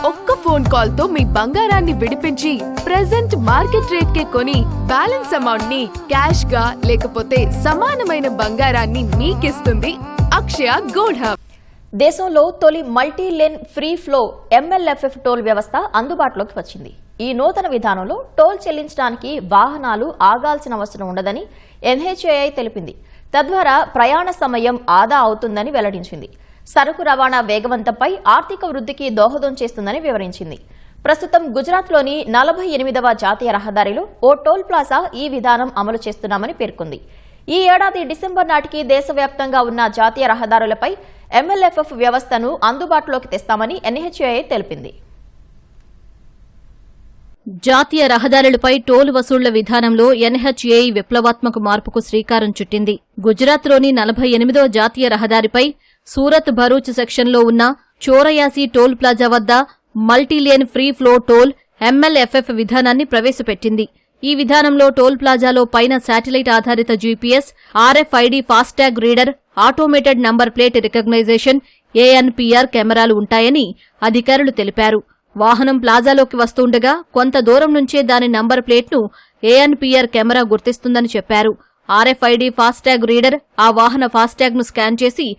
ఒక్క phone call తో మీ బంగారాన్ని విడిపించి ప్రెజెంట్ మార్కెట్ రేట్ కే కొని బ్యాలెన్స్ అమౌంట్ ని క్యాష్ గా లేకపోతే సమానమైన బంగారాన్ని మీకిస్తుంది అక్షయ గోల్డ్ హబ్. దేశంలో తొలి multi lane free flow MLFF toll వ్యవస్థ అందుబాటులోకి వచ్చింది. ఈ నూతన విధానంలో టోల్ చెల్లించడానికి వాహనాలు ఆగాల్సిన అవసరం ఉండదని NHAI తెలిపింది. తద్వారా ప్రయాణ సమయం ఆదా అవుతుందని వెల్లడించింది. సరుకు రవాణా వేగవంతంపై ఆర్థిక వృద్ధికి దోహదం చేస్తుందని వివరించింది. ప్రస్తుతం గుజరాత్లోని 48వ జాతీయ రహదారిలో ఓ టోల్ ప్లాజా ఈ విధానం అమలు చేస్తున్నామని పేర్కొంది. ఈ ఏడాది డిసెంబర్ నాటికి దేశవ్యాప్తంగా ఉన్న జాతీయ రహదారులపై MLFF వ్యవస్థను అందుబాటులోకి తెస్తామని NHAI తెలిపింది. జాతీయ రహదారులపై టోల్ వసూళ్ల విధానంలో NHAI విప్లవాత్మక మార్పుకు శ్రీకారం చుట్టింది. గుజరాత్లోని 48వ జాతీయ రహదారిపై సూరత్ భరూచ్ సెక్షన్లో ఉన్న చోరయాసి టోల్ ప్లాజా వద్ద మల్టీలేన్ ఫ్రీ ఫ్లో టోల్ MLFF విధానాన్ని ప్రవేశపెట్టింది. ఈ విధానంలో టోల్ ప్లాజాలో పైన శాటిలైట్ ఆధారిత GPS, RFID FASTag reader, automated number plate recognition ANPR కెమెరాలు ఉంటాయని అధికారులు తెలిపారు. వాహనం ప్లాజాలోకి వస్తుండగా కొంత దూరం నుంచే దాని నంబర్ ప్లేట్ను ANPR కెమెరా గుర్తిస్తుందని చెప్పారు. RFID ఫాస్టాగ్ రీడర్ ఆ వాహన ఫాస్టాగ్ను స్కాన్ చేసి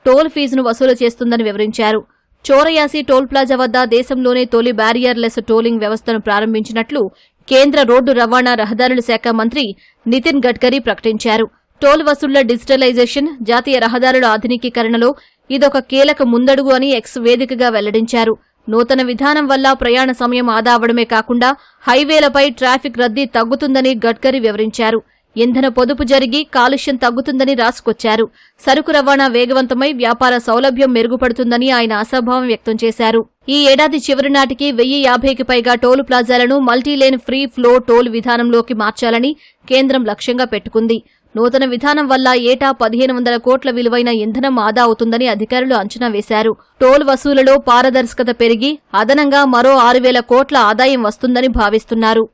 టోల్ ఫీజును వసూలు చేస్తుందని వివరించారు. చోరయాసి టోల్ ప్లాజా వద్ద దేశంలోనే తొలి బ్యారియర్లెస్ టోలింగ్ వ్యవస్థను ప్రారంభించినట్లు కేంద్ర రోడ్డు రవాణా రహదారుల శాఖ మంత్రి నితిన్ గడ్కరీ ప్రకటించారు. టోల్ వసూళ్ల డిజిటలైజేషన్, జాతీయ రహదారుల ఆధునికీకరణలో ఇదొక కీలక ముందడుగు అని X వేదికగా వెల్లడించారు. నూతన విధానం వల్ల ప్రయాణ సమయం ఆదా అవడమే కాకుండా హైవేలపై ట్రాఫిక్ రద్దీ తగ్గుతుందని గడ్కరీ వివరించారు. ఇంధన పొదుపు జరిగి కాలుష్యం తగ్గుతుందని రాసుకొచ్చారు. సరుకు రవాణా వేగవంతమై వ్యాపార సౌలభ్యం మెరుగుపడుతుందని ఆయన ఆశాభావం వ్యక్తం చేశారు. ఈ ఏడాది చివరి నాటికి 1050కి పైగా టోల్ ప్లాజాలను మల్టీలేన్ ఫ్రీ ఫ్లో టోల్ విధానంలోకి మార్చాలని కేంద్రం లక్ష్యంగా పెట్టుకుంది. నూతన విధానం వల్ల ఏటా 1500 కోట్ల విలువైన ఇంధనం ఆదా అవుతుందని అధికారులు అంచనా వేశారు. టోల్ వసూలులో పారదర్శకత పెరిగి అదనంగా మరో 6000 కోట్ల ఆదాయం వస్తుందని భావిస్తున్నారు.